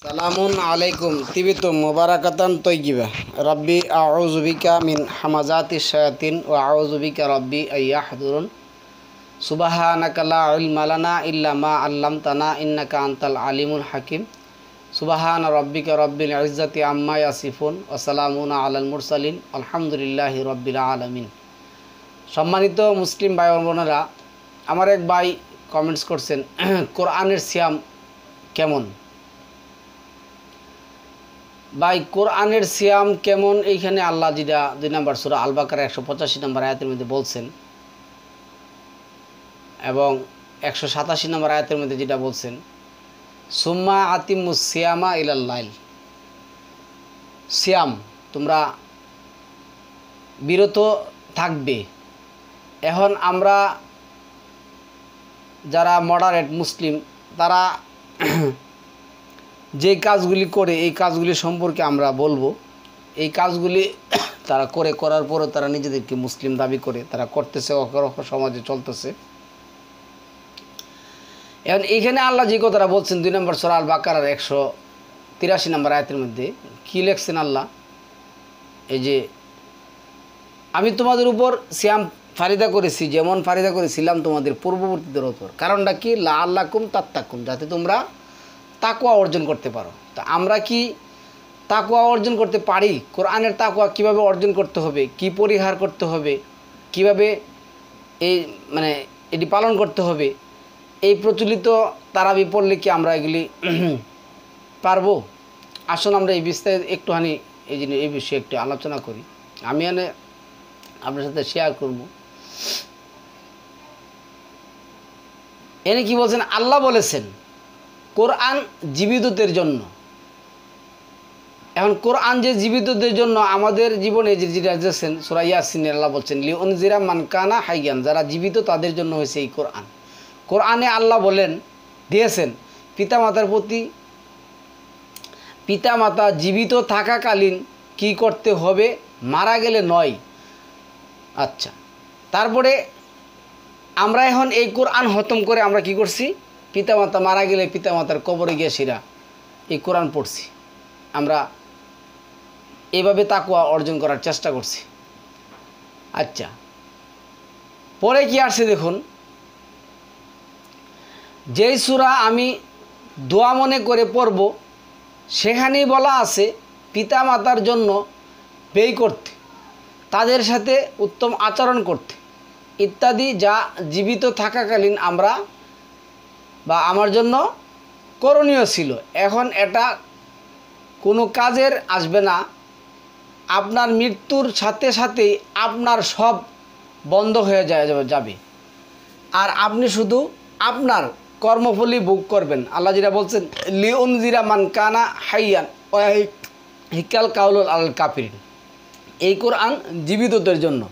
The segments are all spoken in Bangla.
সালামুন আলাইকুম তিবিতুম মুবারাকাতান তৈয়িবা রব্বি আউযু বিকা মিন হামাজাতিশ শায়াতিন ওয়া আউযু বিকা রব্বি আইয়াহদুরুন সুবহানাকা লা ইলমা লানা ইল্লা মা আল্লামতানা ইন্নাকা আনতাল আলিমুল হাকিম সুবহানা রব্বিকা রব্বিল ইজ্জাতি আম্মা ইয়াসিফুন ওয়া সালামুন আলাল মুরসালিন আলহামদুলিল্লাহি রব্বিল আলামিন। সম্মানিত মুসলিম ভাই ও বোনেরা, আমার এক ভাই কমেন্টস করছেন কোরআনের সিয়াম কেমন। ভাই, কোরআনের সিয়াম কেমন এইখানে আল্লাহ যেটা 2 নম্বর সূরা আল বাকারা 185 নম্বর আয়াতের মধ্যে বলছেন এবং 187 নম্বর আয়াতের মধ্যে যেটা বলছেন সুম্মা আতিমুস সিয়ামা ইলাল লাইল, সিয়াম তোমরা বিরত থাকবে। এখন আমরা যারা মডারেট মুসলিম তারা যে কাজগুলি করে এই কাজগুলি সম্পর্কে আমরা বলবো। এই কাজগুলি তারা করার পরও তারা নিজেদেরকে মুসলিম দাবি করে তারা করতেছে, অকরখ সমাজে চলতেছে। এখন এইখানে আল্লাহ যে কথাটা বলছেন 2 নম্বর সূরা আল বাকারার 183 নম্বর আয়াতের মধ্যে কি লিখছেন আল্লাহ, এই যে আমি তোমাদের উপর সিয়াম ফারিদা করেছি যেমন ফারিদা করেছিলাম তোমাদের পূর্ববর্তীদের উপর। কারণটা কি? লাআল্লাকুম তাত্তাকুন, যাতে তোমরা তাকওয়া অর্জন করতে পারো। তা আমরা কি তাকওয়া অর্জন করতে পারি? কোরআনের তাকওয়া কিভাবে অর্জন করতে হবে, কি পরিহার করতে হবে, কিভাবে এটি পালন করতে হবে, এই প্রচলিত তারাবি পড়লে কি আমরা এগুলি পারবো? আসুন আমরা এই বিস্তারিত একটুখানি এই বিষয়ে একটু আলোচনা করি। আমি আপনার সাথে শেয়ার করব। এনে কি বলছেন? আল্লাহ বলেছেন কোরআন জীবিতদের জন্য। এখন কোরআন যে জীবিতদের জন্য, আমাদের জীবনে যেটা দিয়েছেন সূরা ইয়াসিনে আল্লাহ বলছেন লিউনজিরা মান কানা হাইয়ান, যারা জীবিত তাদের জন্য হয়েছে এই কোরআন। কোরআনে আল্লাহ দিয়েছেন পিতামাতার প্রতি, পিতামাতা জীবিত থাকাকালীন কি করতে হবে, মারা গেলে নয়। আচ্ছা, তারপরে আমরা এখন এই কোরআন খতম করে আমরা কি করছি? পিতামাতা মারা গেলে পিতামাতার কবরে গিয়ে সেরা এই কোরআন পড়ছি। আমরা এইভাবে তাকওয়া অর্জন করার চেষ্টা করছি। আচ্ছা, পরে কি আসছে দেখুন, যেই সূরা আমি দোয়া মনে করে পড়ব সেখানেই বলা আছে পিতামাতার জন্য ব্যয় করতে, তাদের সাথে উত্তম আচরণ করতে ইত্যাদি, যা জীবিত থাকাকালীন আমরা বা আমার জন্য করণীয় ছিল। এখন এটা কোনো কাজের আসবে না। আপনার মৃত্যুর সাথে সাথেই আপনার সব বন্ধ হয়ে যাবে আর আপনি শুধু আপনার কর্মফলই ভোগ করবেন। আল্লাহ যেটা বলছেন লিউনজিরা মান কানা হাইয়ান ওয়া হিকাল কাউলুল আল কাফিরিন, এই কোরআন জীবিতদের জন্য।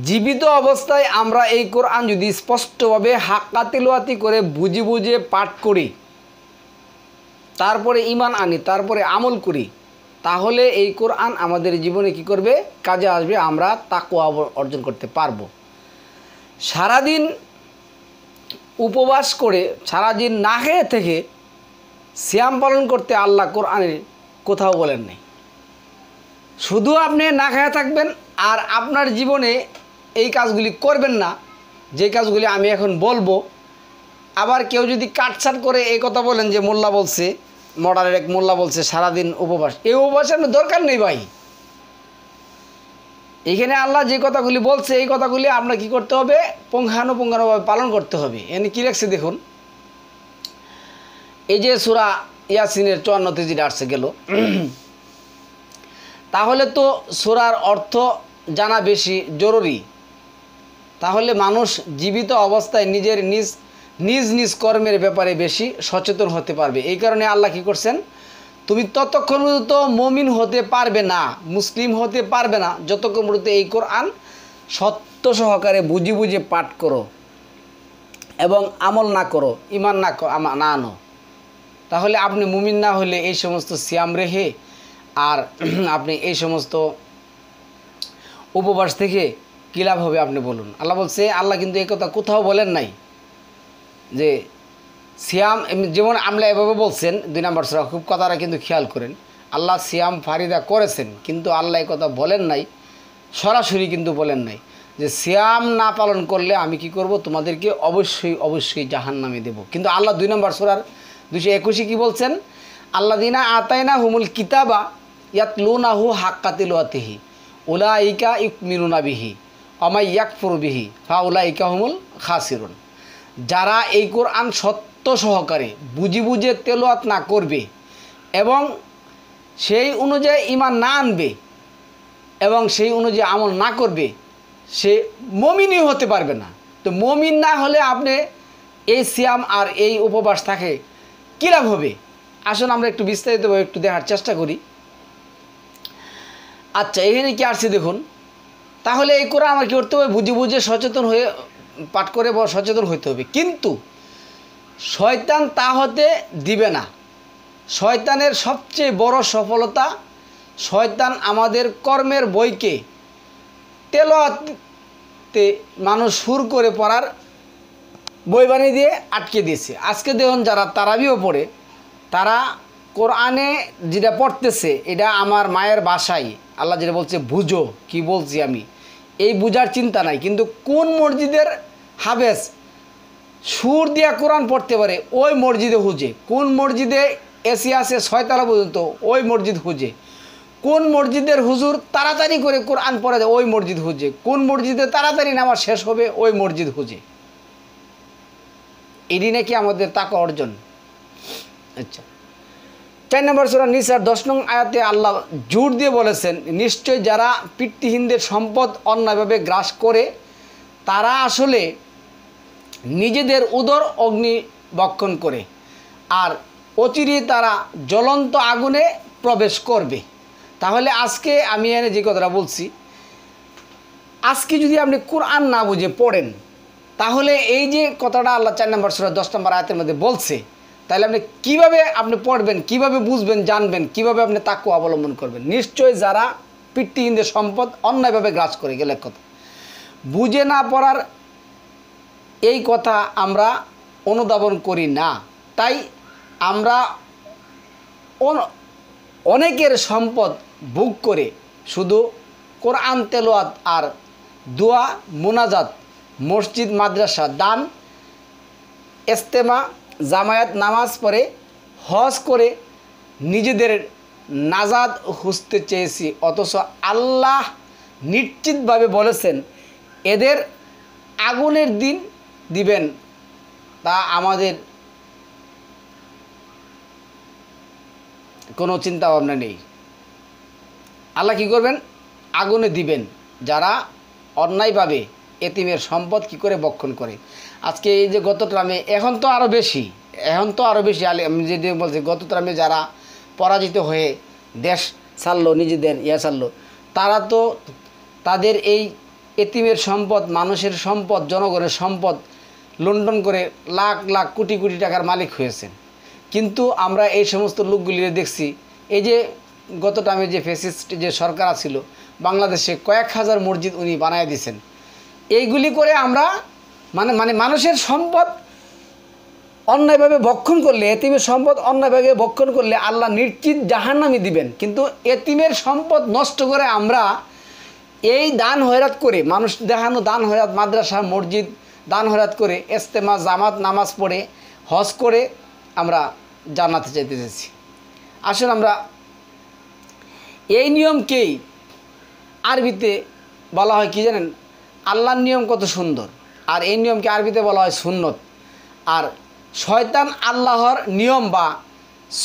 জীবিত অবস্থায় আমরা এই কোরআন যদি স্পষ্টভাবে হাক্কা তিলাওয়াতি করে বুঝে পাঠ করি, তারপরে ঈমান আনি, তারপরে আমল করি, তাহলে এই কোরআন আমাদের জীবনে কি করবে? কাজে আসবে। আমরা তাকওয়া অর্জন করতে পারবো। সারাদিন উপবাস করে, সারাদিন না খেয়ে থেকে সিয়াম পালন করতে আল্লাহ কোরআনে কোথাও বলেন নাই। শুধু আপনি না খেয়ে থাকবেন আর আপনার জীবনে এই কাজগুলি করবেন না, যে কাজগুলি আমি এখন বলবো। আবার কেউ যদি কাটছাট করে এই কথা বলেন যে মোল্লা বলছে, মডারের এক মোল্লা বলছে সারাদিন উপবাস, এই উপবাসের আপনার দরকার নেই ভাই। এখানে আল্লাহ যে কথাগুলি বলছে এই কথাগুলি আপনার কি করতে হবে? পুঙ্খানুপুঙ্খানুভাবে পালন করতে হবে। এখানে কী লেখছে দেখুন, এই যে সূরা ইয়াসিনের 54তে যেটা আসছে গেল, তাহলে তো সূরার অর্থ জানা বেশি জরুরি। তাহলে মানুষ জীবিত অবস্থায় নিজ কর্মের ব্যাপারে বেশি সচেতন হতে পারবে। এই কারণে আল্লাহ কী করছেন? তুমি ততক্ষণ পর্যন্ত মুমিন হতে পারবে না, মুসলিম হতে পারবে না, যতক্ষণ পর্যন্ত এই কোরআন সত্য সহকারে বুঝে পাঠ করো এবং আমল না করো, ঈমান না আনো। তাহলে আপনি মুমিন না হলে এই সমস্ত সিয়াম রেখে আর আপনি এই সমস্ত উপবাস থেকে কী লাভ হবে আপনি বলুন? আল্লাহ বলছে, আল্লাহ কিন্তু এই কথা কোথাও বলেন নাই যে সিয়াম যেমন আমরা এভাবে বলছেন 2 নম্বর সূরা, খুব কথাটা কিন্তু খেয়াল করেন। আল্লাহ সিয়াম ফারিদা করেছেন, কিন্তু আল্লাহ এই কথা বলেন নাই, সরাসরি কিন্তু বলেন নাই যে সিয়াম না পালন করলে আমি কি করব, তোমাদেরকে অবশ্যই অবশ্যই জাহান্নামে দেব। কিন্তু আল্লাহ 2 নম্বর সূরার 221 কি বলছেন, আল্লাযিনা আতাইনা হুমুল কিতাবা ইয়াতলুনাহু হাক্কা তিলাওয়াতিহি উলাইকা ইউমিনুনা বিহি ওয়া মাই ইয়াকফুরু বিহি ফাউলাইকা হুমুল খাসিরুন। যারা এই কোরআন সত্য সহকারে বুঝে বুঝে তেলাওয়াত না করবে এবং সেই অনুযায়ী ঈমান না আনবে এবং সেই অনুযায়ী আমল না করবে, সে মুমিনই হতে পারবে না। তো মুমিন না হলে আপনি এই সিয়াম আর এই উপবাস থাকে কী লাভ হবে? আসুন আমরা একটু বিস্তারিতভাবে একটু দেখার চেষ্টা করি। আচ্ছা, এখানে কি আসছে দেখুন। তাহলে এই কোরআন আমার কী করতে হবে, বুঝে বুঝে সচেতন হয়ে পাঠ করে সচেতন হতে হবে। কিন্তু শয়তান তা হতে দিবে না। শয়তানের সবচেয়ে বড় সফলতা, শয়তান আমাদের কর্মের বইকে তেলাওয়াতে মানুষ সুর করে পড়ার বই বানিয়ে দিয়ে আটকে দিয়েছে। আজকে দেখুন যারা তারাবিও পড়ে, তারা কোরআনে যেটা পড়তেছে এটা আমার মায়ের বাসায় আল্লাহ যেটা বলছে বুঝো কি বলছি আমি, এই বুঝার চিন্তা নাই। কিন্তু কোন মসজিদের হাফেজ সুর দিয়া কোরআন পড়তে পারে ওই মসজিদে হুজে, কোন মসজিদে এসি আছে 6 তলা পর্যন্ত ওই মসজিদ হুজে, কোন মসজিদের হুজুর তাড়াতাড়ি করে কোরআন পড়ে দেয় ওই মসজিদ হুজে, কোন মসজিদে তাড়াতাড়ি নামাজ শেষ হবে ওই মসজিদ হুজে। এটি নাকি আমাদের তাকওয়া অর্জন। আচ্ছা, 4 নম্বর সূরা নিসার 10 নং আয়াতে আল্লাহ জোর দিয়ে বলেছেন, নিশ্চয় যারা পিতৃহীনদের সম্পদ অন্যায়ভাবে গ্রাস করে তারা আসলে নিজেদের উদর অগ্নি বক্ষণ করে আর অচিরেই তারা জ্বলন্ত আগুনে প্রবেশ করবে। তাহলে আজকে আমি এনে যে কথাটা বলছি, আজকে যদি আপনি কোরআন না বুঝে পড়েন, তাহলে এই যে কথাটা আল্লাহ 4 নম্বর সূরা 10 নম্বর আয়াতের মধ্যে বলছে, তাহলে আপনি কিভাবে আপনি পড়বেন, কিভাবে বুঝবেন, জানবেন, কিভাবে আপনি তাকওয়া অবলম্বন করবেন? নিশ্চয় যারা পিতৃহীনদের সম্পদ অন্যায়ভাবে গ্রাস করে গেলে কথা বুঝে না পড়ার এই কথা আমরা অনুধাবন করি না, তাই আমরা অনেকের সম্পদ ভোগ করে শুধু কোরআন তেলাওয়াত আর দোয়া মুনাজাত, মসজিদ মাদ্রাসা দান, ইজতেমা জামায়াত নামাজ পড়ে হজ করে নিজেদের নাজাত খুঁজতে চেয়েছি, অথচ আল্লাহ নিশ্চিতভাবে বলেছেন এদের আগুনের দিন দিবেন, তা আমাদের কোনো চিন্তা ভাবনা নেই। আল্লাহ কী করবেন? আগুনে দিবেন যারা অন্যায়ভাবে এতিমের সম্পদ কি করে বক্ষণ করে। আজকে এই যে গত ট্রামে, এখন তো আরও বেশি আমি যেটা বলছি, গত ট্রামে যারা পরাজিত হয়ে দেশ ছাড়লো, নিজেদের ছাড়লো, তারা তো তাদের এই এতিমের সম্পদ, মানুষের সম্পদ, জনগণের সম্পদ লুণ্ঠন করে লাখ লাখ কোটি কোটি টাকার মালিক হয়েছেন। কিন্তু আমরা এই সমস্ত লোকগুলিরে দেখছি, এই যে গত টাইমে যে ফ্যাসিস্ট যে সরকার ছিল বাংলাদেশে কয়েক হাজার মসজিদ উনি বানায় দিয়েছেন। এইগুলি করে আমরা মানে মানুষের সম্পদ অন্যায়ভাবে ভক্ষণ করলে, এতিমের সম্পদ অন্যায়ভাবে ভক্ষণ করলে আল্লাহ নিশ্চিত জাহান্নামে দিবেন। কিন্তু এতিমের সম্পদ নষ্ট করে আমরা এই দান হয়রাত করে, মানুষ দেখানো দান হয়রাত, মাদ্রাসা মসজিদ দান হয়রাত করে, ইজতেমা জামাত নামাজ পড়ে হজ করে আমরা জান্নাতে যেতে চাইছি। আসুন আমরা এই নিয়মকেই আরবিতে বলা হয় কি জানেন? আল্লাহর নিয়ম কত সুন্দর, আর এই নিয়মকে আরবিতে বলা হয় সুন্নত। আর শয়তান আল্লাহর নিয়ম বা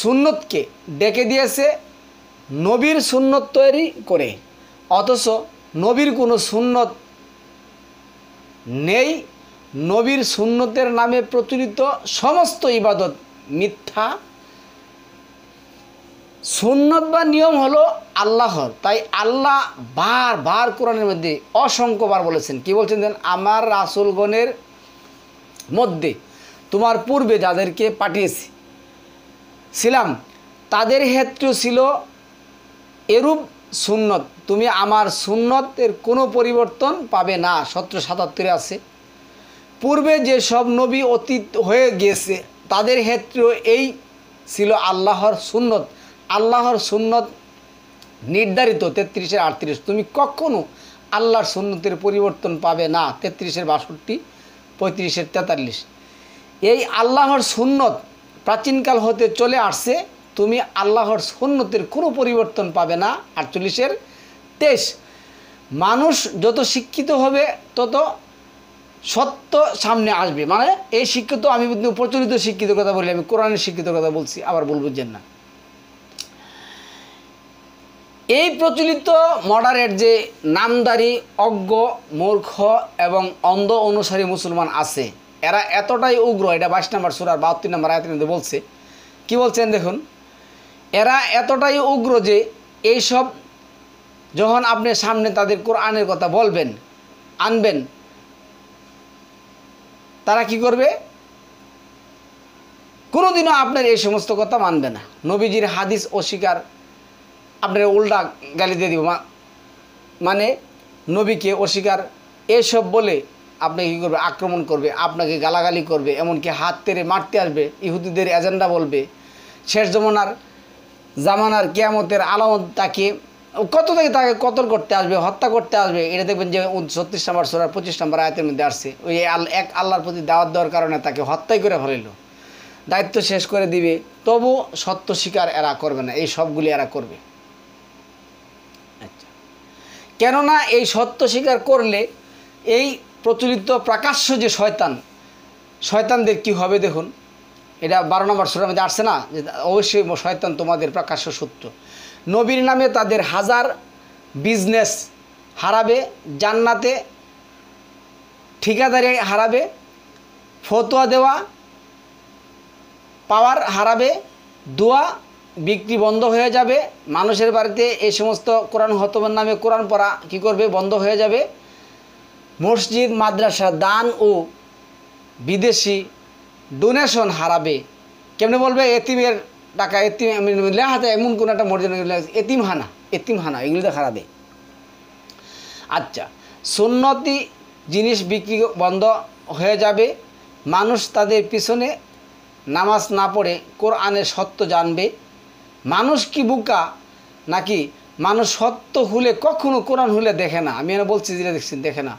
সুন্নতকে ডেকে দিয়েছে নবীর সুন্নত তৈরি করে, অথচ নবীর কোনো সুন্নত নেই। নবীর সুন্নতের নামে প্রচলিত সমস্ত ইবাদত মিথ্যা। সুন্নত বা নিয়ম হলো আল্লাহর। তাই আল্লাহ বারবার কোরআনের মধ্যে অসংখ্যবার বলেছেন, কি বলছেন দেন? আমার রাসূলগণের মধ্যে তোমার পূর্বে যাদেরকে পাঠিয়েছিলাম তাদের ক্ষেত্রে ছিল এরূপ সুন্নত, তুমি আমার সুন্নতের কোনো পরিবর্তন পাবে না। 1777 আছে। পূর্বে যে সব নবী অতীত হয়ে গিয়েছে তাদের ক্ষেত্রেও এই ছিল আল্লাহর সুন্নত। আল্লাহর সুন্নত নির্ধারিত 33-এর 38। তুমি কখনো আল্লাহর সুন্নতের পরিবর্তন পাবে না। 33-এর 62, 35-এর 43। এই আল্লাহর সুন্নত প্রাচীনকাল হতে চলে আসছে, তুমি আল্লাহর সুন্নতের কোনো পরিবর্তন পাবে না। 48-এর 23। মানুষ যত শিক্ষিত হবে তত সত্য সামনে আসবে। মানে এই শিক্ষিত, আমি কিন্তু প্রচলিত শিক্ষিত কথা বলি, আমি কোরআনের শিক্ষিত কথা বলছি, আবার বুঝবেন না। এই প্রচলিত মডারেট যে নামদারি, অজ্ঞ, মূর্খ এবং অন্ধ অনুসারী মুসলমান আছে, এরা এতটাই উগ্র। এটা 22 নম্বর সূরার 72 নম্বর আয়াতের মধ্যে বলছে। কি বলছেন দেখুন, এরা এতটাই উগ্র যে এইসব যখন আপনি সামনে তাদের কোরআনের কথা বলবেন, আনবেন, তারা কি করবে? কোনোদিনও আপনার এই সমস্ত কথা মানবে না। নবীজির হাদিস অস্বীকার, আপনার উল্টা গালি দিয়ে দিব, মানে নবীকে অস্বীকার, এসব বলে আপনাকে কী করবে? আক্রমণ করবে, আপনাকে গালাগালি করবে, এমনকি হাত তেরে মারতে আসবে, ইহুদিদের এজেন্ডা বলবে, শেষ জামানার কিয়ামতের আলামত তাকে কত থেকে তাকে কতল করতে আসবে, হত্যা করতে আসবে। এটা দেখবেন যে 36 নম্বর সূরার 25 নম্বর আয়াতের মধ্যে আসছে। ওই এক আল্লাহর প্রতি দাওয়াত দেওয়ার কারণে তাকে হত্যাই করে ফেলিল, দায়িত্ব শেষ করে দিবে। তবু সত্য স্বীকার এরা করবে না, এই সবগুলি এরা করবে। আচ্ছা, কেননা এই সত্য স্বীকার করলে এই প্রচলিত প্রকাশ্য যে শয়তানদের কি হবে দেখুন, এটা 12 নম্বর সূরার মধ্যে আসছে না, যে অবশ্যই শয়তান তোমাদের প্রকাশ্য শত্রু। নবীর নামে তাদের হাজার বিজনেস হারাবে, জান্নাতে ঠিকাদারি হারাবে, ফতোয়া দেওয়া পাওয়ার হারাবে, দোয়া বিক্রি বন্ধ হয়ে যাবে, মানুষের বাড়িতে এই সমস্ত কোরআন খতমের নামে কোরআন পড়া কি করবে? বন্ধ হয়ে যাবে। মসজিদ মাদ্রাসা দান ও বিদেশি ডোনেশন হারাবে। কেমনে বলবে? এতিমের টাকা, এতিম লেহাতে এমন কোনো একটা মর্যাদা, এতিমখানা এগুলিতে হারাবে। আচ্ছা, সুন্নতি জিনিস বিক্রি বন্ধ হয়ে যাবে, মানুষ তাদের পিছনে নামাজ না পড়ে কোরআনের সত্য জানবে। মানুষ কি বোকা নাকি? মানুষ সত্য হলে কখনো কোরআন হলে দেখে না। আমি এনে বলছি, যেটা দেখছেন দেখে না।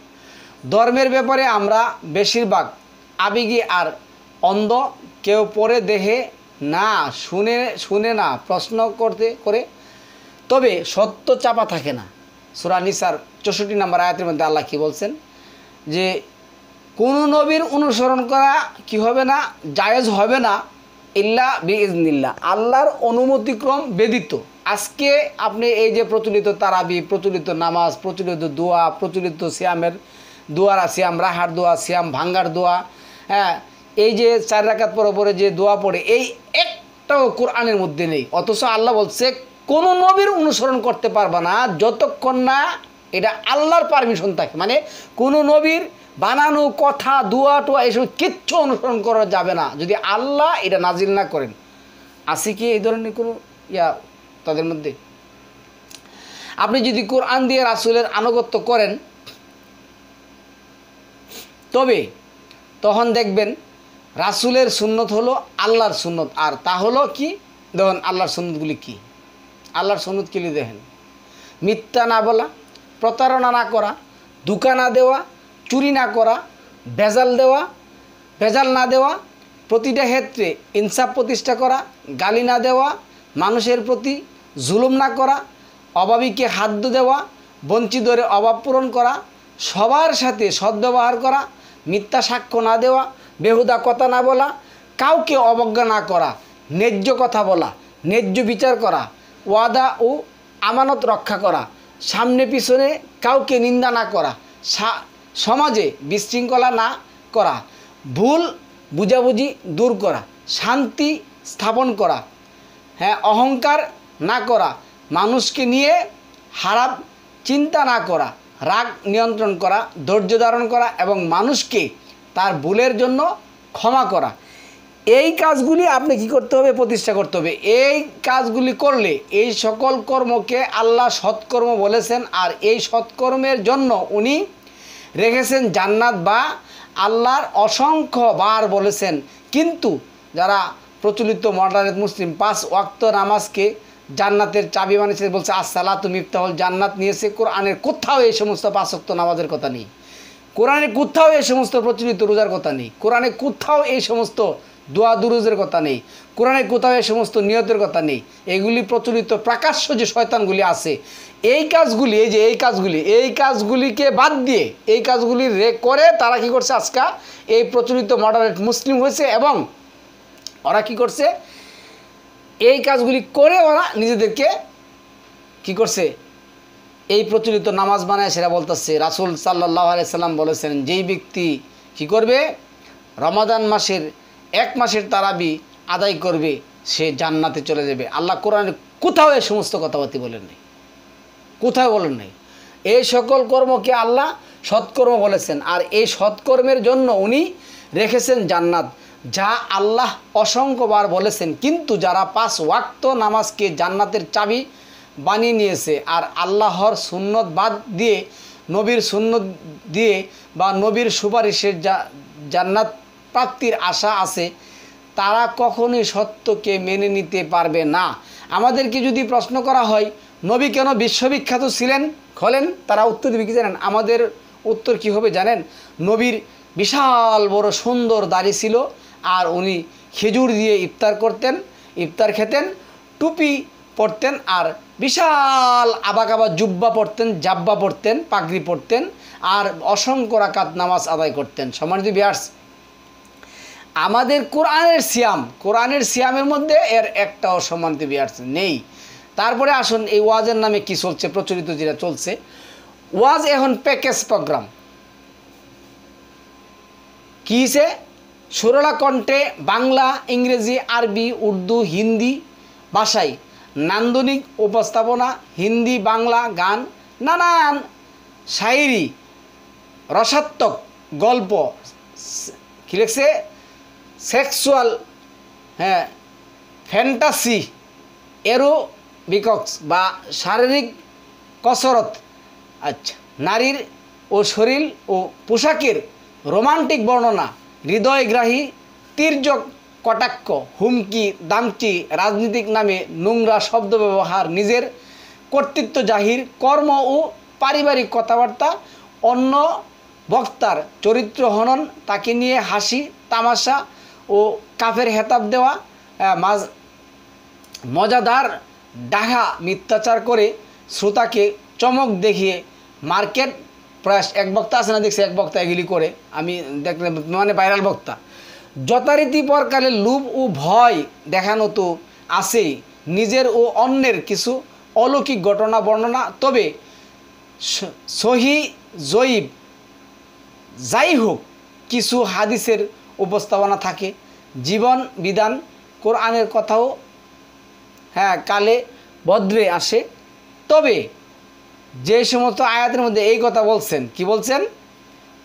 ধর্মের ব্যাপারে আমরা বেশিরভাগ আবেগী আর অন্ধ, কেউ পড়ে দেখে না, শুনে না, প্রশ্ন করে, তবে সত্য চাপা থাকে না। সূরা নিসার 64 নম্বর আয়াতের মধ্যে আল্লাহ কি বলছেন? যে কোনো নবীর অনুসরণ করা কি হবে না? জায়েজ হবে না, ইল্লা বিইজনিল্লাহ, আল্লাহর অনুমতিক্রম ব্যতীত। আজকে আপনি এই যে প্রচলিত তারাবি, প্রচলিত নামাজ, প্রচলিত দোয়া, প্রচলিত সিয়ামের দোয়ার সিয়াম রাহার দোয়া, সিয়াম ভাঙ্গার দোয়া, হ্যাঁ, এই যে 4 রাকাত পরে যে দোয়া পড়ে, এই একটাও কোরআনের মধ্যে নেই। অথচ আল্লাহ বলছে কোনো নবীর অনুসরণ করতে পারবা না যতক্ষণ না এটা আল্লাহর পারমিশন থাকে। মানে কোনো নবীর বানানো কথা, দোয়া টোয়া এসব কিচ্ছু অনুসরণ করা যাবে না যদি আল্লাহ এটা নাজিল না করেন। আছে কি এই ধরনের কোনো তাদের মধ্যে? আপনি যদি কোরআন দিয়ে রাসূলের আনুগত্য করেন, তবে তখন দেখবেন রাসূলের সুন্নত হলো আল্লাহর সুন্নত। আর তা হলো কি? দেখুন আল্লাহর সুন্নতগুলি কি? আল্লাহর সুন্নত কি দেখেন? মিথ্যা না বলা, প্রতারণা না করা, ধোঁকা না দেওয়া, চুরি না করা, ভেজাল না দেওয়া, প্রতিটা ক্ষেত্রে ইনসাফ প্রতিষ্ঠা করা, গালি না দেওয়া, মানুষের প্রতি জুলুম না করা, অভাবীকে খাদ্য দেওয়া, বঞ্চিতদের অভাব পূরণ করা, সবার সাথে সদ্ব্যবহার করা, মিথ্যা সাক্ষ্য না দেওয়া, বেহুদা কথা না বলা, কাউকে অবজ্ঞা না করা, ন্যায্য কথা বলা, ন্যায্য বিচার করা, ওয়াদা ও আমানত রক্ষা করা, সামনে পিছনে কাউকে নিন্দা না করা, সমাজে বিশৃঙ্খলা না করা, ভুল বুঝাবুঝি দূর করা, শান্তি স্থাপন করা, হ্যাঁ, অহংকার না করা, মানুষকে নিয়ে খারাপ চিন্তা না করা, রাগ নিয়ন্ত্রণ করা, ধৈর্য ধারণ করা এবং মানুষকে তার ভুলের জন্য ক্ষমা করা। এই কাজগুলি আপনি কি করতে হবে? প্রতিষ্ঠা করতে হবে। এই কাজগুলি করলে এই সকল কর্মকে আল্লাহ সৎকর্ম বলেছেন। আর এই সৎকর্মের জন্য উনি রেখেছেন জান্নাত, বা আল্লাহর অসংখ্য বার বলেছেন। কিন্তু যারা প্রচলিত মডারেট মুসলিম 5 ওয়াক্ত নামাজকে জান্নাতের চাবি বানিয়েছে, বলছে আসসালাতু মিফতাহুল জান্নাত নিয়েছে। কোরআনের কোথাও এই সমস্ত 5 ওয়াক্ত নামাজের কথা নেই, কোরআনে কোথাও এই সমস্ত প্রচলিত রোজার কথা নেই, কোরআনে কোথাও এই সমস্ত দোয়া দুরুজের কথা নেই, কোরআনে কোথাও এই সমস্ত নিয়তের কথা নেই। এগুলি প্রচলিত প্রকাশ্য যে শয়তানগুলি আছে, এই কাজগুলি, এই যে এই কাজগুলিকে বাদ দিয়ে এই কাজগুলি করে তারা কি করছে, আজকে এই প্রচলিত মডারেট মুসলিম হয়েছে। এবং ওরা কি করছে, এই কাজগুলি করে ওরা নিজেদেরকে কি করছে, এই প্রচলিত নামাজ বানায় সেটা বলতেছে। রাসূল সাল্লাল্লাহু আলাইহি সাল্লাম বলেছেন, যেই ব্যক্তি কি করবে, রমাদান মাসের 1 মাসের তারাবি আদায় করবে সে জান্নাতে চলে যাবে। আল্লাহ কোরআনে কোথাও এই সমস্ত কথাবার্তা বলেন নাই, কোথাও বলেন নাই। এই সকল কর্মকে আল্লাহ সৎকর্ম বলেছেন, আর এই সৎকর্মের জন্য উনি রেখেছেন জান্নাত, যা আল্লাহ অসংখ্যবার বলেছেন। কিন্তু যারা 5 ওয়াক্ত নামাজকে জান্নাতের চাবি বানিয়ে নিয়েছে আর আল্লাহর সুন্নত বাদ দিয়ে, নবীর সুন্নত দিয়ে বা নবীর সুপারিশের জান্নাত প্রাপ্তির আশা আছে, তারা কখনোই সত্যকে মেনে নিতে পারবে না। আমাদেরকে যদি প্রশ্ন করা হয় নবী কেন বিশ্ববিখ্যাত ছিলেন হলেন, তারা উত্তর দেবে কি জানেন? আমাদের উত্তর কি হবে জানেন? নবীর বিশাল বড় সুন্দর দাড়ি ছিল, আর উনি খেজুর দিয়ে ইফতার করতেন, ইফতার খেতেন, টুপি পরতেন, আর বিশাল আবাকাবা জুব্বা পরতেন, জাব্বা পরতেন, পাগড়ি পরতেন, আর অসংখ্য রাকাত নামাজ আদায় করতেন। সম্মানিত ভিউয়ার্স, আমাদের কোরআনের সিয়ামের মধ্যে এর একটাও সম্মানিত ভিউয়ার্স নেই। তারপরে আসুন এই ওয়াজের নামে কি চলছে, প্রচলিত যেটা চলছে ওয়াজ, এখন প্যাকেজ প্রোগ্রাম কি হয়েছে, সরলা কণ্ঠে বাংলা, ইংরেজি, আরবি, উর্দু, হিন্দি ভাষায় নান্দনিক উপস্থাপনা, হিন্দি বাংলা গান, নানান শায়েরি, রসাত্মক গল্প, কী লিখছে, সেক্সুয়াল, ফ্যান্টাসি, এরোবিক্স বা শারীরিক কসরত, আচ্ছা, নারীর ও শরীর ও পোশাকের রোমান্টিক বর্ণনা, হৃদয়গ্রাহী তির্যক কটাক্ষ, হুমকি দামচি, রাজনীতিক নামে নোংরা শব্দ ব্যবহার, নিজের কর্তৃত্ব জাহির, কর্ম ও পারিবারিক কথাবার্তা, অন্য বক্তার চরিত্র হনন, তাকে নিয়ে হাসি তামাশা ও কাফের হেতাব দেওয়া, মজাদার ডাহা মিথ্যাচার করে শ্রোতাকে চমক দেখিয়ে মার্কেট প্রয়াস। এক বক্তা আছে না, দেখছি এক বক্তা এগুলি করে, আমি দেখলাম, মানে ভাইরাল বক্তা। যথারীতি পরকালে লোভ ও ভয় দেখানো তো আছেই, নিজের ও অন্যের কিছু অলৌকিক ঘটনা বর্ণনা, তবে সহি জয়ীব যাই হোক কিছু হাদিসের উপস্থাপনা থাকে, জীবন বিধান কোরআনের কথাও কালে ভদ্রে আসে। তবে যে সমস্ত আয়াতের মধ্যে এই কথা বলছেন, কি বলছেন,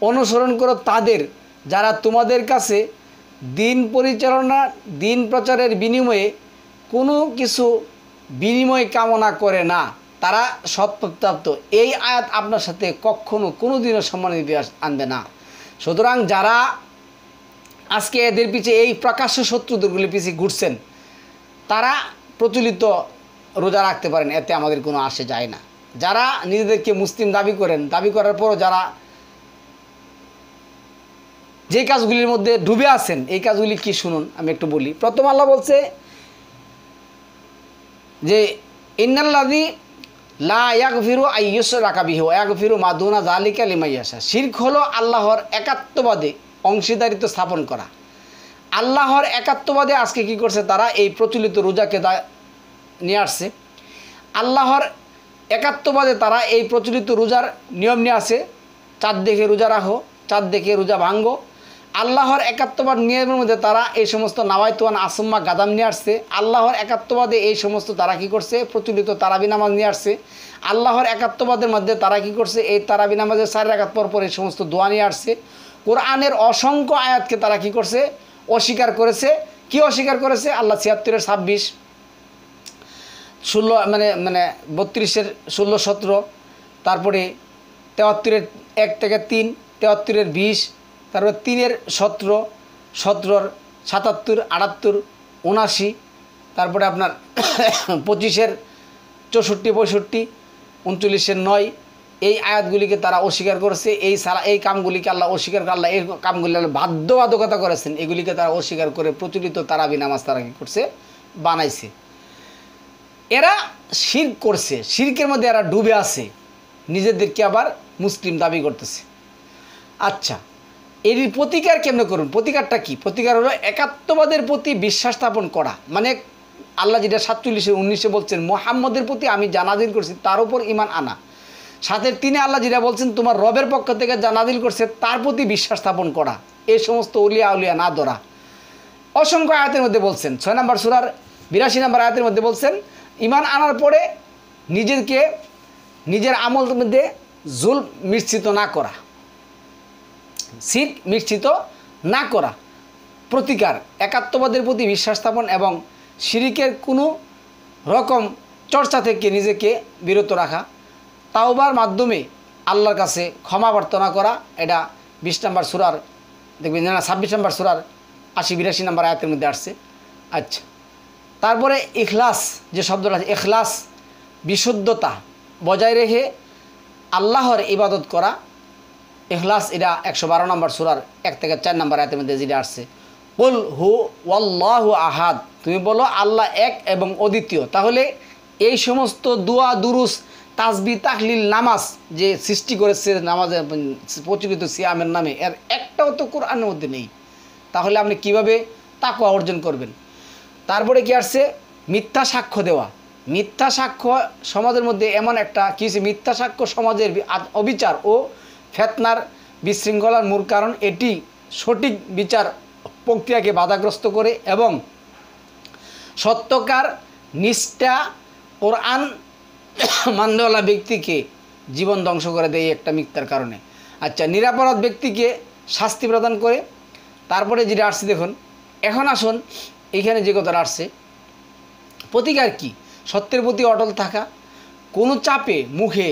অনুসরণ করো তাদের যারা তোমাদের কাছে দিন পরিচালনা, দিন প্রচারের বিনিময়ে কোনো কিছু বিনিময় কামনা করে না, তারা সৎপ্রাপ্ত। এই আয়াত আপনার সাথে কখনো কোনো দিনও সম্মানিত আনবে না। সুতরাং যারা আজকে এদের পিছিয়ে, এই প্রকাশ্য শত্রুদেরগুলি পিছিয়ে ঘুরছেন, তারা প্রচলিত রোজা রাখতে পারেন, এতে আমাদের কোনো আসে যায় না। যারা নিজেদেরকে মুসলিম দাবি করেন, দাবি করার পরও যারা যে কাজগুলির মধ্যে ডুবে আছেন, এই কাজগুলি কি শুনুন, আমি একটু বলি। প্রথম আল্লাহ বলছে যে ইন্নাল্লাযী লা ইয়াগফিরু আইয়ুশরাকা বিহি ওয়া ইয়াগফিরু মা দুনা যালিকা লিমান ইয়াশা। শিরক হলো আল্লাহর একাত্মবাদে অংশীদারিত্ব স্থাপন করা। আল্লাহর একাত্মবাদে আজকে কি করছে, তারা এই প্রচলিত রোজাকে নিয়ে আসছে। আল্লাহর একাত্মবাদে তারা এই প্রচলিত রোজার নিয়ম নিয়ে আসে, চাঁদ দেখে রোজা রাখো, চাঁদ দেখে রোজা ভাঙ্গো। আল্লাহর একাত্মবাদ নিয়মের মধ্যে তারা এই সমস্ত নাওয়াইতুয়ান আসম্মা গাদাম নিয়ে আসছে। আল্লাহর একাত্মবাদে এই সমস্ত তারা কি করছে, প্রচলিত তারাবি নামাজ নিয়ে আসছে। আল্লাহর একাত্মবাদের মধ্যে তারা কি করছে, এই তারাবি নামাজের 4 রাকাত পর পর এই সমস্ত দোয়া নিয়ে আসছে। কোরআনের অসংখ্য আয়াতকে তারা কি করছে, অস্বীকার করেছে। কি অস্বীকার করেছে? আল্লাহ 76-এর 26, 16 মানে 32-এর 16, 17, তারপরে 73-এর 1 থেকে 3, 73-এর 20, তারপরে 3-এর 17, 17-র 77, 78, 79, তারপরে আপনার 25-এর 64, 65, 39-এর 9, এই আয়াতগুলিকে তারা অস্বীকার করেছে। এই কামগুলিকে আল্লাহ অস্বীকার করে, আল্লাহ এই কামগুলি বাধ্যবাধকতা করেছেন, এগুলিকে তারা অস্বীকার করে প্রচলিত তারাবি নামাজ তারা কী করছে, বানাইছে। এরা শিরক করছে, শিরকের মধ্যে এরা ডুবে আছে, নিজেদেরকে আবার মুসলিম দাবি করতেছে। আচ্ছা, এর প্রতিকার কেমনে করুন? প্রতিকারটা কি? প্রতিকার হলো একাত্মবাদের প্রতি বিশ্বাস স্থাপন করা। মানে আল্লাহ যেটা 47, 19 বলছেন, মুহাম্মদের প্রতি আমি জানাজিল করছি, তার উপর ঈমান আনা। সাথে 3 আল্লাহ যেটা বলছেন, তোমার রবের পক্ষ থেকে জানাজিল করছে, তার প্রতি বিশ্বাস স্থাপন করা। এই সমস্ত উলিয়া উলিয়া না ধরা। অসংখ্য আয়াতের মধ্যে বলছেন, 6 নম্বর সূরার 82 নম্বর আয়াতের মধ্যে বলছেন, ঈমান আনার পরে নিজের আমলের মধ্যে জুলম মিশ্রিত না করা, শিরক মিশ্রিত না করা। প্রতিকার একাত্মবাদের প্রতি বিশ্বাস স্থাপন এবং শিরকের কোনো রকম চর্চা থেকে নিজেকে বিরত রাখা, তাওবার মাধ্যমে আল্লাহর কাছে ক্ষমা প্রার্থনা করা। এটা 20 নম্বর সূরার দেখবেন না, 26 নম্বর সূরার 80, 82 নম্বর আয়াতের মধ্যে আসছে। আচ্ছা, তারপরে ইখলাস যে শব্দটা আছে, ইখলাস বিশুদ্ধতা বজায় রেখে আল্লাহর ইবাদত করা। ইখলাস এটা 112 নম্বর সূরার 1 থেকে 4 নম্বর আয়াতের মধ্যে যেটা আসছে, কুল হু ওয়াল্লাহু আহাদ, তুমি বলো আল্লাহ এক এবং অদ্বিতীয়। তাহলে এই সমস্ত দোয়া, দুরুস, তাসবিহ, তাহলিল, নামাজ যে সৃষ্টি করেছে নামাজের প্রচলিত সিয়ামের নামে, এর একটাও তো কোরআনের মধ্যে নেই। তাহলে আপনি কিভাবে তাকওয়া অর্জন করবেন? তারপরে কি আসছে? মিথ্যা সাক্ষ্য দেওয়া। মিথ্যা সাক্ষ্য সমাজের মধ্যে এমন একটা কি, মিথ্যা সাক্ষ্য সমাজের অবিচার ও ফেতনার বিশৃঙ্খলার মূল কারণ। এটি সঠিক বিচার প্রক্রিয়াকে বাধাগ্রস্ত করে এবং সত্যকার নিষ্ঠা কোরআন মাননেওয়ালা ব্যক্তিকে জীবন ধ্বংস করে দেয় একটা মিথ্যার কারণে। আচ্ছা, নিরাপরাধ ব্যক্তিকে শাস্তি প্রদান করে। তারপরে যেটা আসছে দেখুন, এখন আসুন এইখানে যে কথাটা আসছে, প্রতিকার কি? সত্যের প্রতি অটল থাকা, কোনো চাপে মুখে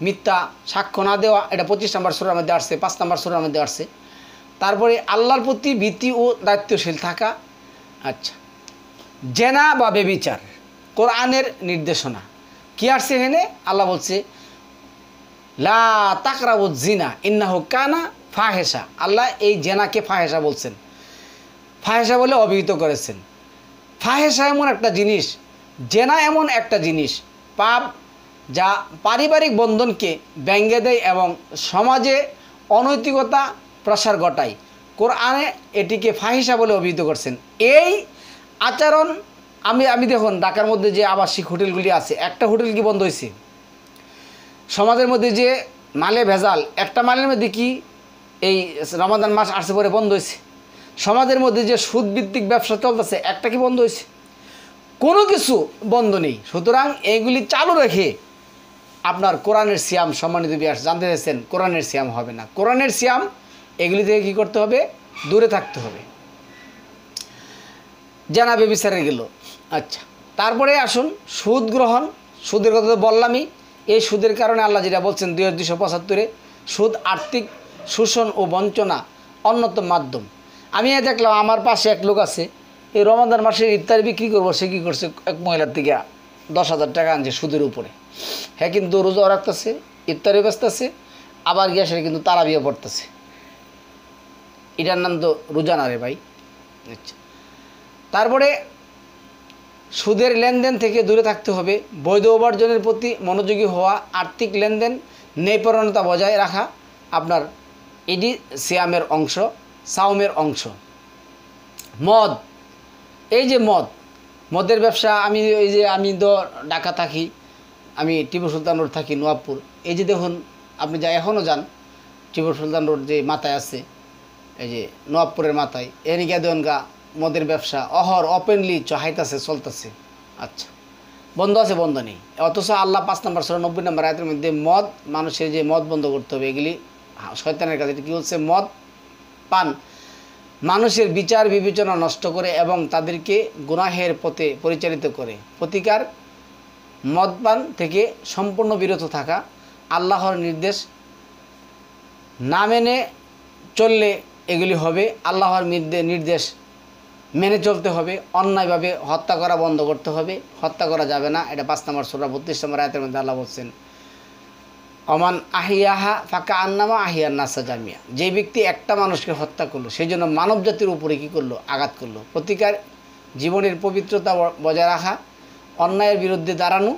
মিথ্যা সাক্ষ্য না দেওয়া। এটা 25 নম্বর সূরার মধ্যে আসছে, 5 নম্বর সূরার মধ্যে আসছে। তারপরে আল্লাহর প্রতি ভীতি ও দায়িত্বশীল থাকা। আচ্ছা, জেনা বা বেবিচার কোরআনের নির্দেশনা কি আসছে এখানে? আল্লাহ বলছে লা তাকরাবুজ জিনা ইন্নাহু কানা ফাহেসা। আল্লাহ এই জেনাকে ফাহেসা বলছেন, ফাহেসা বলে অভিহিত করেছেন। ফাহেসা এমন একটা জিনিস, জেনা এমন একটা জিনিস, পাপ যা পারিবারিক বন্ধনকে ভেঙে দেয় এবং সমাজে অনৈতিকতা প্রসার ঘটায়। কোরআনে এটিকে ফাহিসা বলে অভিহিত করছেন। এই আচরণ আমি দেখুন ঢাকার মধ্যে যে আবাসিক হোটেলগুলি আছে, একটা হোটেল কি বন্ধ হয়েছে? সমাজের মধ্যে যে মালে ভেজাল, একটা মালের মধ্যে কি এই রমাদান মাস আসছে পরে বন্ধ হয়েছে? সমাজের মধ্যে যে সুদভিত্তিক ব্যবসা চলতেছে, একটা কি বন্ধ হয়েছে? কোনো কিছু বন্ধ নেই। সুতরাং এইগুলি চালু রেখে আপনার কোরআনের সিয়াম, সম্মানিত বিয়াস জানতে চাইছেন, কোরআনের সিয়াম হবে না। কোরআনের সিয়াম এগুলি থেকে কী করতে হবে? দূরে থাকতে হবে। জানা বেবিচারে গেল। আচ্ছা, তারপরে আসুন সুদ গ্রহণ। সুদের কথা তো বললামই। এই সুদের কারণে আল্লাহ যেটা বলছেন 2275-এ, সুদ আর্থিক শোষণ ও বঞ্চনা অন্যতম মাধ্যম। আমি দেখলাম আমার পাশে এক লোক আছে, এই রমাদান মাসের ইফতারি বিক্রি করবো, সে কী করছে, এক মহিলার থেকে 10,000 টাকা আনছে সুদের উপরে। হ্যাঁ, কিন্তু রোজাও রাখতেছে, ইফতারিও বেচতেছে, আবার গিয়ে সে কিন্তু তারাবিও পড়তেছে। এটার নাম তো রোজা না রে ভাই। আচ্ছা, তারপরে সুদের লেনদেন থেকে দূরে থাকতে হবে। বৈধ উপার্জনের প্রতি মনোযোগী হওয়া, আর্থিক লেনদেন ন্যায়পরায়ণতা বজায় রাখা আপনার এটি সিয়ামের অংশ, সাওমের অংশ। মদ, এই যে মদের ব্যবসা, আমি তো ঢাকা থাকি, আমি টিপু সুলতান রোড থাকি, নওয়াবপুর। এই যে দেখুন, আপনি যা এখনও যান টিপু সুলতান রোড যে মাথায় আছে, এই যে নওয়াবপুরের মাথায়, এরিকা দেনগা মদের ব্যবসা ওপেনলি চহাইতেছে, চলতেছে। আচ্ছা, বন্ধ আছে? বন্ধ নেই। অথচ আল্লাহ 5 নম্বর সূরা 90 নম্বর আয়াতের মধ্যে মদ, মানুষের যে মদ বন্ধ করতে হবে, এগুলি শয়তানের কাছে। কী বলছে? মদ পান মানুষের বিচার বিবেচনা নষ্ট করে এবং তাদেরকে গুনাহের পথে পরিচালিত করে। প্রতিকার মদপান থেকে সম্পূর্ণ বিরত থাকা, আল্লাহর নির্দেশ না মেনে চললে এগুলি হবে। আল্লাহর নির্দেশ মেনে চলতে হবে। অন্যায়ভাবে হত্যা করা বন্ধ করতে হবে, হত্যা করা যাবে না। এটা 5 নম্বর সূরা 32 নম্বর আয়াতের মধ্যে আল্লাহ বলছেন, অমান আহিয়াহা ফাঁকা আন্নামা আহিয়ান নাসা জামিয়া। যে ব্যক্তি একটা মানুষকে হত্যা করলো সেই জন্য মানব জাতির উপরে কী করলো? আঘাত করলো। প্রতিকার জীবনের পবিত্রতা বজায় রাখা, অন্যায়ের বিরুদ্ধে দাঁড়ানো,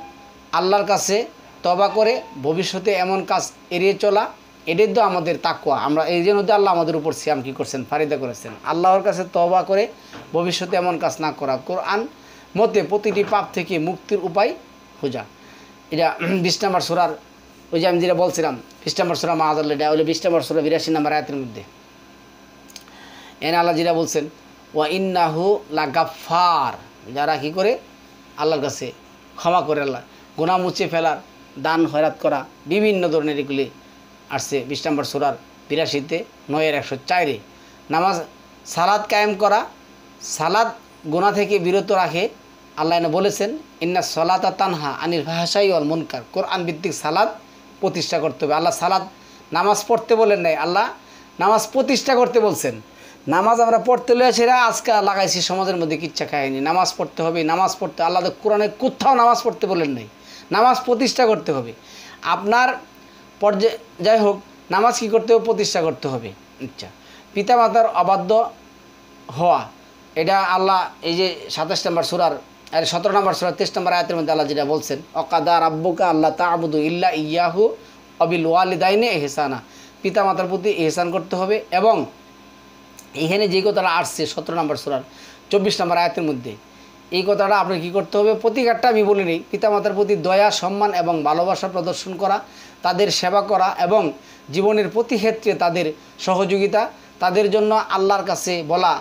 আল্লাহর কাছে তওবা করে ভবিষ্যতে এমন কাজ এড়িয়ে চলা, এটাই তো আমাদের তাকওয়া। আমরা এই জন্য তো আল্লাহ আমাদের উপর সিয়াম কী করছেন? ফারিদা করেছেন। আল্লাহর কাছে তওবা করে ভবিষ্যতে এমন কাজ না করা, কোরআন মতে প্রতিটি পাপ থেকে মুক্তির উপায় খোঁজা। এটা 20 নম্বর সূরার, ওই যে আমি যেটা বলছিলাম 20 নম্বর সূরা মাআযাল্লাহ, এটা হলো 20 নম্বর সূরা 82 নম্বর আয়াতের মধ্যে এনে আল্লাহ যেটা বলছেন, ওয়া ইন্নাহু লাগাফফার, যারা কী করে? আল্লাহর কাছে ক্ষমা করে, আল্লাহ গুনাহ মুছে ফেলার, দান খয়রাত করা, বিভিন্ন ধরনের এগুলি আসছে 20 নম্বর সূরার 82-তে 9-104-এ। নামাজ সালাত কায়েম করা, সালাত গুনাহ থেকে বিরত রাখে। আল্লাহ এনে বলেছেন, ইন্না সলাতা তানহা আনিল ফাহশাই ওয়াল মুনকার। কোরআন ভিত্তিক সালাত প্রতিষ্ঠা করতে হবে। আল্লাহ সালাত নামাজ পড়তে বলেন নাই, আল্লাহ নামাজ প্রতিষ্ঠা করতে বলছেন। নামাজ আমরা পড়তে লয়ে সেরা আজকে লাগাইছি সমাজের মধ্যে কিচ্ছা খায়নি। নামাজ পড়তে হবে, নামাজ পড়তে আল্লাহ কোরআনে কোথাও নামাজ পড়তে বলেন নাই, নামাজ প্রতিষ্ঠা করতে হবে। আপনার পর্যায়ে যাই হোক, নামাজ কী করতে হবে? প্রতিষ্ঠা করতে হবে। আচ্ছা, পিতামাতার অবাধ্য হওয়া, এটা আল্লাহ এই যে 27 নম্বর সূরার 17 নম্বর সূরা 23 নম্বর আয়াতের মধ্যে আল্লাহ যেটা বলছেন, অকাদা রাব্বুকা আল্লাহ তা'বুদু ইল্লা ইয়াহু অবিল ওয়ালিদাইনে ইহসানা। পিতামাতার প্রতি ইহসান করতে হবে। এবং এখানে যে কথাটা আসছে 17 নম্বর সূরার 24 নম্বর আয়াতের মধ্যে, এই কথাটা আপনার কী করতে হবে? প্রতিকারটা আমি বলে নিই। পিতামাতার প্রতি দয়া, সম্মান এবং ভালোবাসা প্রদর্শন করা, তাদের সেবা করা এবং জীবনের প্রতি ক্ষেত্রে তাদের সহযোগিতা, তাদের জন্য আল্লাহর কাছে বলা,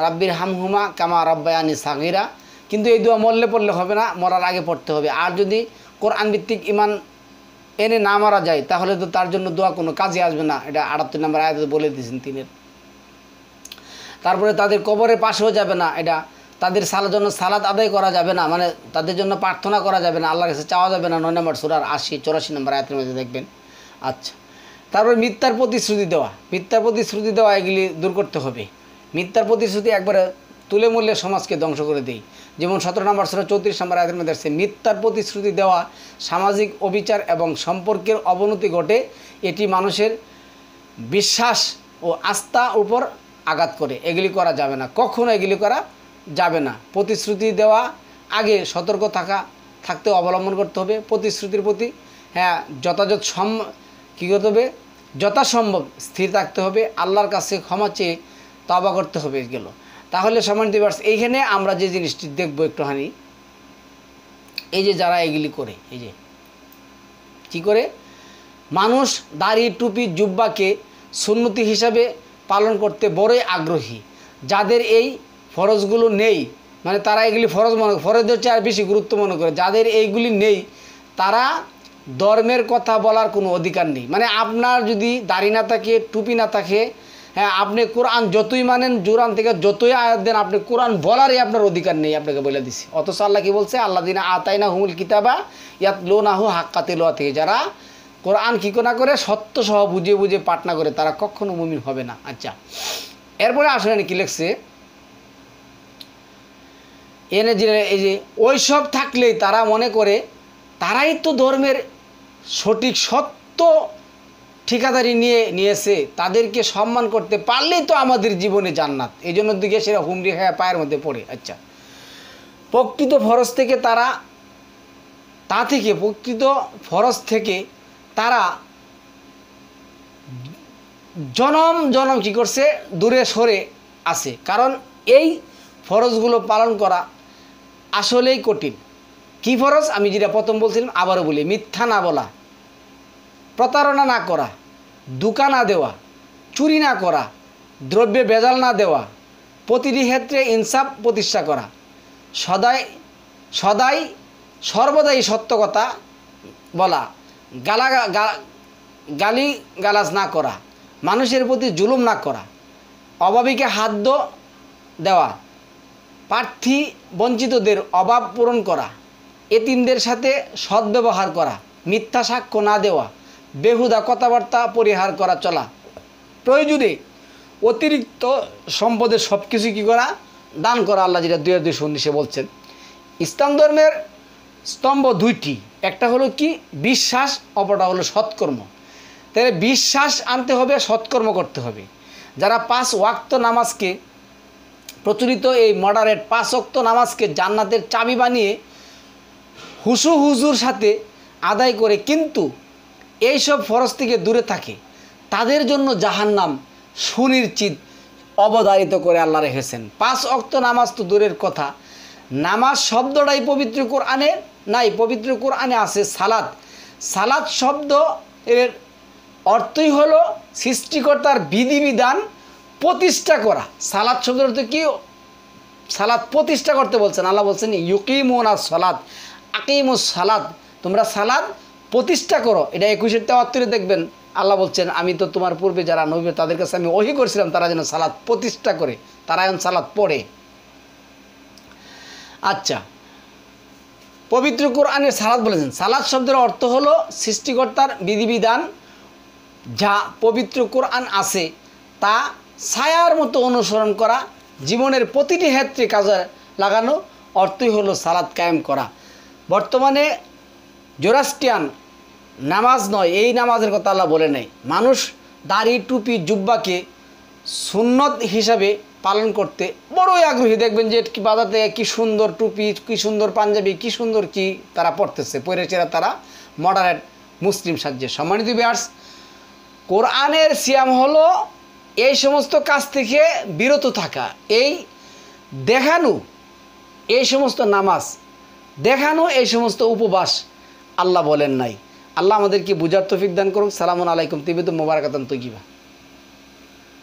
রাব্বির হামহুমা কামা রাব্বায়ানি সাগীরা। কিন্তু এই দোয়া মরলে পড়লে হবে না, মরার আগে পড়তে হবে। আর যদি কোরআন ভিত্তিক ঈমান এনে না মারা যায় তাহলে তো তার জন্য দোয়া কোনো কাজে আসবে না। এটা 78 নম্বর আয়াতে বলে দিয়েছেন 3-এর। তারপরে তাদের কবরের পাশেও যাবে না, এটা তাদের জন্য সালাত আদায় করা যাবে না, মানে তাদের জন্য প্রার্থনা করা যাবে না, আল্লাহর কাছে চাওয়া যাবে না। 9 নম্বর সূরার 80-84 নম্বর আয়াতের মধ্যে দেখবেন। আচ্ছা, তারপরে মিথ্যার প্রতিশ্রুতি দেওয়া, মিথ্যার প্রতিশ্রুতি দেওয়া এগুলি দূর করতে হবে। মিথ্যার প্রতিশ্রুতি একবারে তুলে মূল্যে সমাজকে ধ্বংস করে দেয়। যেমন 17 নম্বর সূরা 34 নম্বর আয়াতের মধ্যে আছে, মিথ্যার প্রতিশ্রুতি দেওয়া সামাজিক অবিচার এবং সম্পর্কের অবনতি ঘটে। এটি মানুষের বিশ্বাস ও আস্থার উপর আঘাত করে। এগুলি করা যাবে না, কখনো এগুলি করা যাবে না। প্রতিশ্রুতি দেওয়া আগে সতর্ক থাকতে অবলম্বন করতে হবে। প্রতিশ্রুতির প্রতি যথাযথ কী করতে হবে? যথাসম্ভব স্থির থাকতে হবে। আল্লাহর কাছে ক্ষমা চেয়ে তওবা করতে হবে। গেল তাহলে সম্মানিত ভিউয়ার্স, এইখানে আমরা যে জিনিসটি দেখবো একটুখানি, এই যে যারা এগুলি করে, এই যে কী করে মানুষ দাড়ি, টুপি, জুব্বাকে সুন্নতি হিসাবে পালন করতে বড়ই আগ্রহী। যাদের এই ফরজগুলো নেই, মানে তারা এগুলি ফরজ মনে করে, ফরজের চেয়ে আর বেশি গুরুত্ব মনে করে। যাদের এইগুলি নেই তারা ধর্মের কথা বলার কোনো অধিকার নেই। মানে আপনার যদি দাড়ি না থাকে, টুপি না থাকে, আপনি কোরআন যতই মানেন, জোরান থেকে যতই আয়াত দেন, আপনি কোরআন বলারই আপনার অধিকার নেই, আপনাকে বলে দিছি। অথচ আল্লাহ কি বলছে? আল্লাযিনা আতাইনা হুমুল কিতাবা ইয়াতলুনাহু হাক্কা তিলাওয়াতিহি। যারা কোরআন কী না করে, সত্য সহ বুঝে বুঝে পাঠ না করে, তারা কখনো মুমিন হবে না। আচ্ছা, এরপরে আসলে কি লিখছে এনে যে এই যে ওইসব থাকলেই তারা মনে করে তারাই তো ধর্মের সঠিক সত্য ঠিকাদারি নিয়েছে, তাদেরকে সম্মান করতে পারলেই তো আমাদের জীবনে জান্নাত। এই জন্য দিকে সেরা হুমড়ি খায় পায়ের মধ্যে পড়ে। আচ্ছা, প্রকৃত ফরজ থেকে প্রকৃত ফরজ থেকে তারা জনম কী করছে? দূরে সরে আছে। কারণ এই ফরজগুলো পালন করা আসলেই কঠিন। কি ফরজ? আমি যেটা প্রথম বলছিলাম, আবারও বলি, মিথ্যা না বলা, প্রতারণা না করা, ধোঁকা না দেওয়া, চুরি না করা, দ্রব্যে ভেজাল না দেওয়া, প্রতিটি ক্ষেত্রে ইনসাফ প্রতিষ্ঠা করা, সর্বদাই সত্য কথা বলা, গালিগালাজ না করা, মানুষের প্রতি জুলুম না করা, অভাবীকে হাত দেওয়া, প্রার্থী বঞ্চিতদের অভাব পূরণ করা, এতিমদের সাথে সদ্ব্যবহার করা, মিথ্যা সাক্ষ্য না দেওয়া, বেহুদা কথাবার্তা পরিহার করা চলা, প্রয়োজনে অতিরিক্ত সম্পদের সব কিছু কী করা, দান করা। আল্লাহ যেটা 2:219 বলছেন। ইসলাম ধর্মের স্তম্ভ দুইটি, একটা হলো কি বিশ্বাস, অপরটা হলো সৎকর্ম। তাহলে বিশ্বাস আনতে হবে, সৎকর্ম করতে হবে। যারা 5 ওয়াক্ত নামাজকে প্রচলিত এই মডারেট 5 ওয়াক্ত নামাজকে জান্নাতের চাবি বানিয়ে হুসু হুজুর সাথে আদায় করে কিন্তু এইসব ফরজ থেকে দূরে থাকে, তাদের জন্য জাহান্নাম সুনিশ্চিত অবধারিত করে আল্লাহ রেখেছেন। 5 ওয়াক্ত নামাজ তো দূরের কথা, নামাজ শব্দটাই পবিত্র কোরআনে নাই। পবিত্র কোরআনে আছে সালাত। সালাত শব্দ এর অর্থই হলো সৃষ্টিকর্তার বিধিবিধান প্রতিষ্ঠা করা। সালাত শব্দের অর্থ কি? সালাত প্রতিষ্ঠা করতে বলছেন। আল্লাহ বলছেন ইউকিমুনাস সালাত আকিমুস সালাত, তোমরা সালাত প্রতিষ্ঠা করো। এটা 21-73 দেখবেন আল্লাহ বলছেন আমি তো তোমার পূর্বে যারা নবী তাদের কাছে আমি ওহী করেছিলাম তারা যেন সালাত প্রতিষ্ঠা করে, তারা এখন সালাত পড়ে। আচ্ছা, পবিত্র কোরআনে সালাত বলেছেন। সালাত শব্দের অর্থ হলো সৃষ্টিকর্তার বিধিবিধান যা পবিত্র কোরআন আছে তা ছায়ার মতো অনুসরণ করা, জীবনের প্রতিটি ক্ষেত্রে কাজে লাগানো অর্থই হলো সালাত কায়েম করা। বর্তমানে জোরাস্ট্রিয়ান নামাজ নয়, এই নামাজের কথা আল্লাহ বলে নেই। মানুষ দাড়ি টুপি জুব্বাকে সুন্নত হিসাবে পালন করতে বড়ই আগ্রহী। দেখবেন যে বাজার থেকে কী সুন্দর টুপি, কী সুন্দর পাঞ্জাবি, কী সুন্দর কি তারা পড়তেছে, পরে চেরা তারা মডারেট মুসলিম সাজ্যে। সম্মানিত ভিউয়ার্স, কোরআনের সিয়াম হলো এই সমস্ত কাজ থেকে বিরত থাকা, এই দেখানো এই সমস্ত নামাজ, দেখানো এই সমস্ত উপবাস আল্লাহ বলেন নাই। আল্লাহ আমাদেরকে বুঝার তৌফিক দান করুন। সালামুন আলাইকুম তিবিতুম মুবারাকাতুন তৈয়িবা।